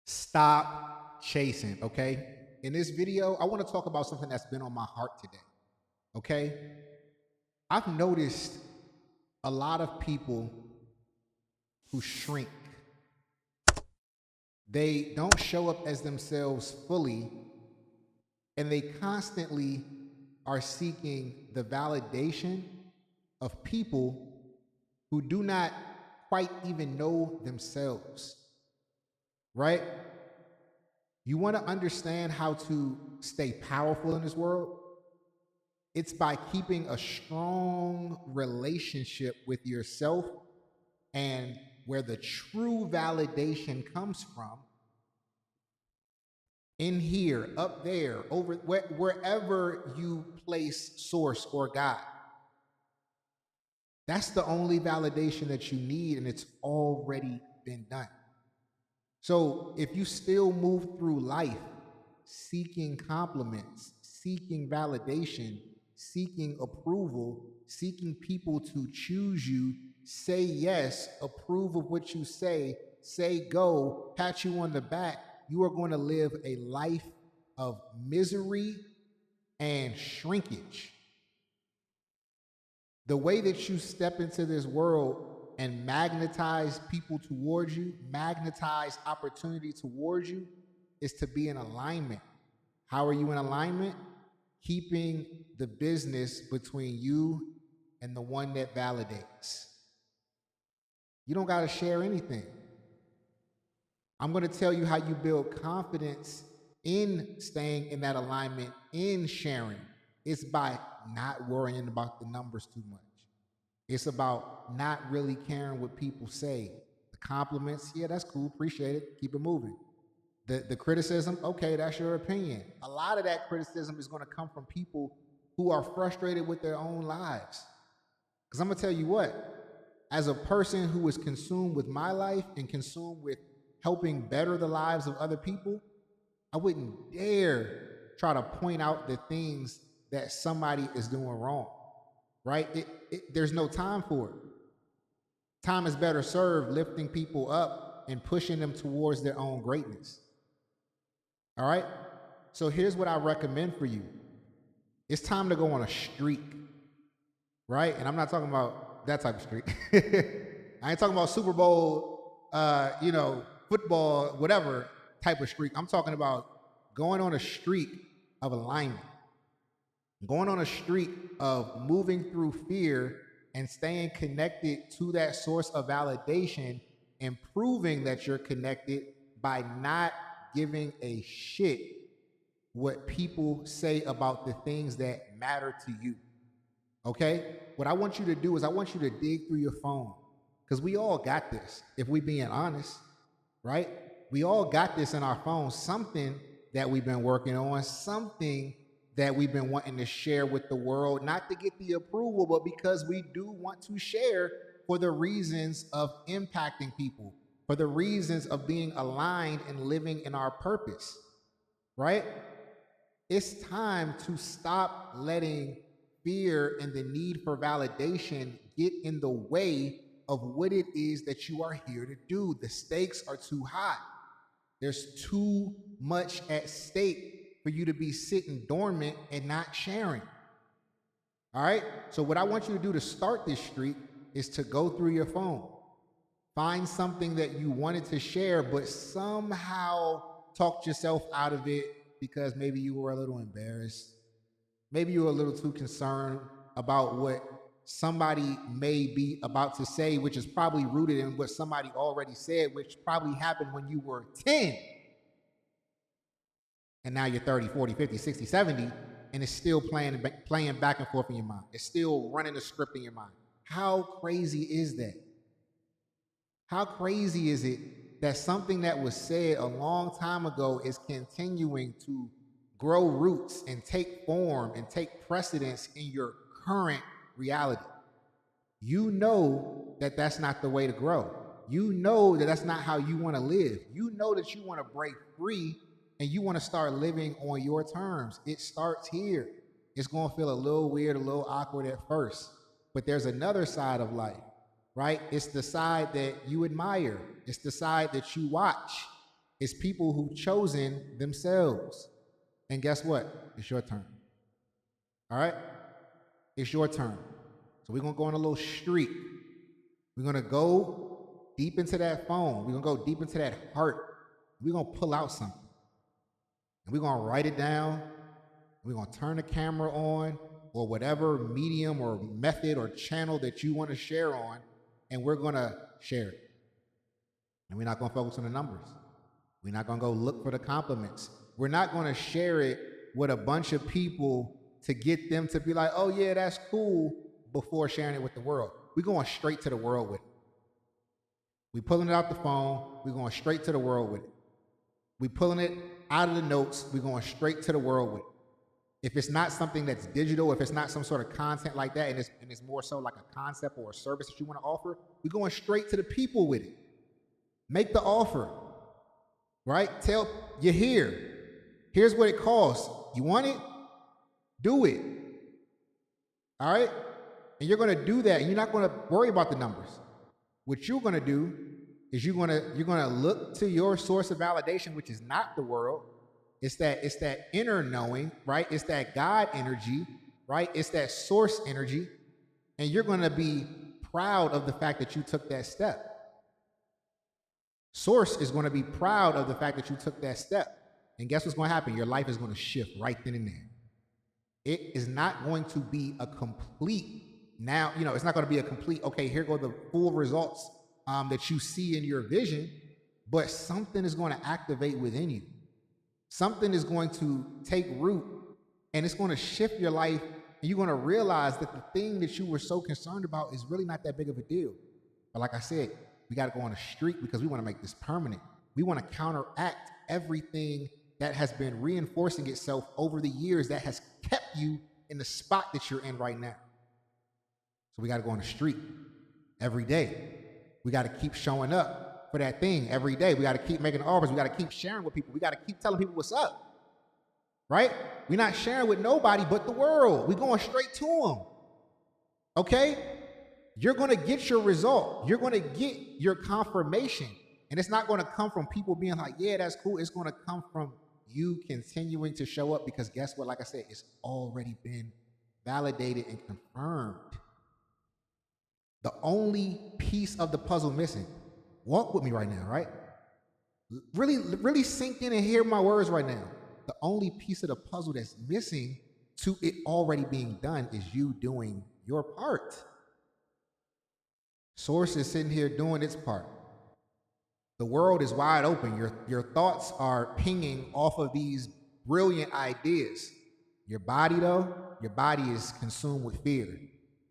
Stop chasing, okay? In this video, I want to talk about something that's been on my heart today, okay? I've noticed a lot of people who shrink. They don't show up as themselves fully, and they constantly are seeking the validation of people who do not quite even know themselves, right? You want to understand how to stay powerful in this world? It's by keeping a strong relationship with yourself, and where the true validation comes from, in here, up there, over wherever you place source or God. That's the only validation that you need, and it's already been done. So if you still move through life seeking compliments, seeking validation, seeking approval, seeking people to choose you, say yes, approve of what you say go, pat you on the back, you are going to live a life of misery and shrinkage. The way that you step into this world and magnetize people towards you, magnetize opportunity towards you, is to be in alignment. How are you in alignment? Keeping the business between you and the one that validates. You don't got to share anything. I'm going to tell you how you build confidence in staying in that alignment, in sharing. It's by not worrying about the numbers too much. It's about not really caring what people say. The compliments, yeah, that's cool, appreciate it, keep it moving. The criticism, okay, that's your opinion. A lot of that criticism is going to come from people who are frustrated with their own lives. Because I'm going to tell you what, as a person who is consumed with my life and consumed with helping better the lives of other people, I wouldn't dare try to point out the things that somebody is doing wrong, right? There's no time for it. Time is better served lifting people up and pushing them towards their own greatness. All right? So here's what I recommend for you. It's time to go on a streak, right? And I'm not talking about that type of streak. I ain't talking about Super Bowl, football, whatever type of streak. I'm talking about going on a streak of alignment, going on a streak of moving through fear and staying connected to that source of validation and proving that you're connected by not giving a shit what people say about the things that matter to you. Okay? What I want you to do is I want you to dig through your phone, because we all got this, if we being honest, right? We all got this in our phone, something that we've been working on, something that we've been wanting to share with the world, not to get the approval, but because we do want to share for the reasons of impacting people, for the reasons of being aligned and living in our purpose, right? It's time to stop letting fear and the need for validation get in the way of what it is that you are here to do. The stakes are too high. There's too much at stake for you to be sitting dormant and not sharing. All right? So what I want you to do to start this streak is to go through your phone. Find something that you wanted to share, but somehow talked yourself out of it because maybe you were a little embarrassed. Maybe you were a little too concerned about what somebody may be about to say, which is probably rooted in what somebody already said, which probably happened when you were 10. And now you're 30, 40, 50, 60, 70, and it's still playing back and forth in your mind. It's still running a script in your mind. How crazy is that? How crazy is it that something that was said a long time ago is continuing to grow roots and take form and take precedence in your current reality? You know that that's not the way to grow. You know that that's not how you want to live. You know that you want to break free and you want to start living on your terms. It starts here. It's going to feel a little weird, a little awkward at first, but there's another side of life, right? It's the side that you admire. It's the side that you watch. It's people who've chosen themselves. And guess what? It's your turn. All right? It's your turn. So we're going to go on a little streak. We're going to go deep into that phone. We're going to go deep into that heart. We're going to pull out something. And we're going to write it down. We're going to turn the camera on, or whatever medium or method or channel that you want to share on, and we're going to share it. And we're not going to focus on the numbers. We're not going to go look for the compliments. We're not going to share it with a bunch of people to get them to be like, oh yeah, that's cool, before sharing it with the world. We're going straight to the world with it. We're pulling it out the phone. We're going straight to the world with it. We're pulling it out of the notes. We're going straight to the world with it. If it's not something that's digital, if it's not some sort of content like that, and it's more so like a concept or a service that you want to offer, we're going straight to the people with it. Make the offer, right? Tell, you're here. Here's what it costs. You want it? Do it. All right? And you're going to do that, and you're not going to worry about the numbers. What you're going to do is you're going to look to your source of validation, which is not the world. It's that inner knowing, right? It's that God energy, right? It's that source energy. And you're going to be proud of the fact that you took that step. Source is going to be proud of the fact that you took that step. And guess what's going to happen? Your life is going to shift right then and there. It is not going to be a complete, now, it's not going to be a complete, okay, here go the full results that you see in your vision, but something is going to activate within you. Something is going to take root, and it's going to shift your life, and you're going to realize that the thing that you were so concerned about is really not that big of a deal. But like I said, we got to go on a streak because we want to make this permanent. We want to counteract everything that has been reinforcing itself over the years that has kept you in the spot that you're in right now. So we got to go on a streak every day. We got to keep showing up for that thing every day. We got to keep making offers. We got to keep sharing with people. We got to keep telling people what's up, right? We're not sharing with nobody but the world. We're going straight to them, okay? You're going to get your result. You're going to get your confirmation, and it's not going to come from people being like, yeah, that's cool. It's going to come from you continuing to show up, because guess what? Like I said, it's already been validated and confirmed. The only piece of the puzzle missing, walk with me right now, right? Really sink in and hear my words right now. The only piece of the puzzle that's missing to it already being done is you doing your part. Source is sitting here doing its part. The world is wide open. Your thoughts are pinging off of these brilliant ideas. Your body, though, your body is consumed with fear.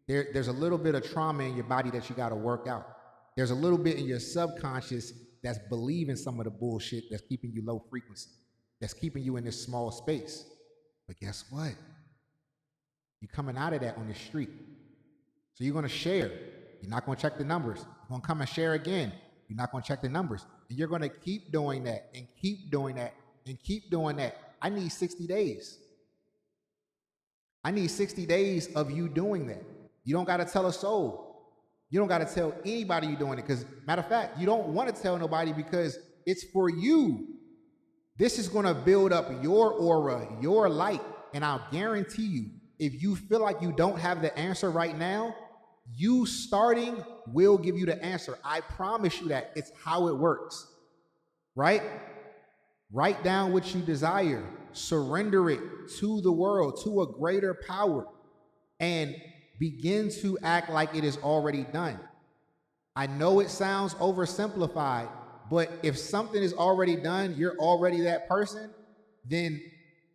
There's a little bit of trauma in your body that you got to work out. There's a little bit in your subconscious that's believing some of the bullshit that's keeping you low frequency, that's keeping you in this small space. But guess what? You're coming out of that on the street. So you're going to share. You're not going to check the numbers. You're going to come and share again. You're not going to check the numbers. And you're going to keep doing that and keep doing that and keep doing that. I need 60 days. I need 60 days of you doing that. You don't got to tell a soul. You don't got to tell anybody you're doing it, because matter of fact, you don't want to tell nobody because it's for you. This is going to build up your aura, your light. And I'll guarantee you, if you feel like you don't have the answer right now, you starting will give you the answer. I promise you that. It's how it works, right? Write down what you desire. Surrender it to the world, to a greater power, and begin to act like it is already done. I know it sounds oversimplified, but if something is already done, you're already that person, then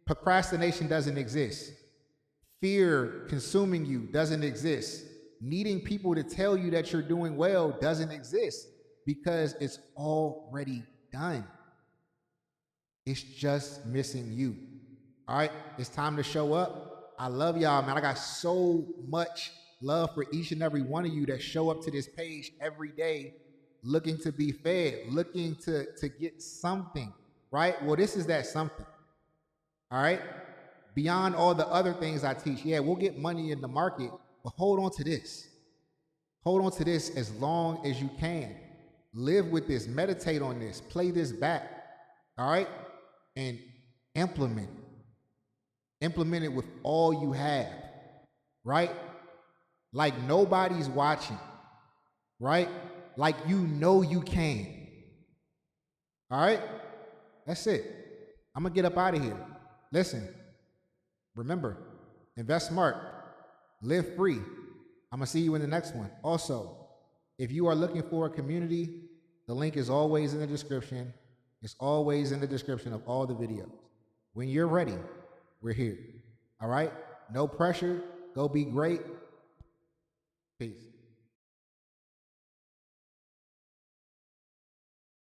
procrastination doesn't exist. Fear consuming you doesn't exist. Needing people to tell you that you're doing well doesn't exist, because it's already done. It's just missing you. All right, it's time to show up. I love y'all, man. I got so much love for each and every one of you that show up to this page every day looking to be fed, looking to get something, right? Well, this is that something, all right? Beyond all the other things I teach, yeah, we'll get money in the market, but hold on to this. Hold on to this as long as you can. Live with this, meditate on this, play this back. All right? And implement it. Implement it with all you have, right? Like nobody's watching, right? Like you know you can. All right? That's it. I'm going to get up out of here. Listen, remember, invest smart, live free. I'm going to see you in the next one. Also, if you are looking for a community, the link is always in the description. It's always in the description of all the videos. When you're ready, we're here. All right? No pressure. Go be great. Peace.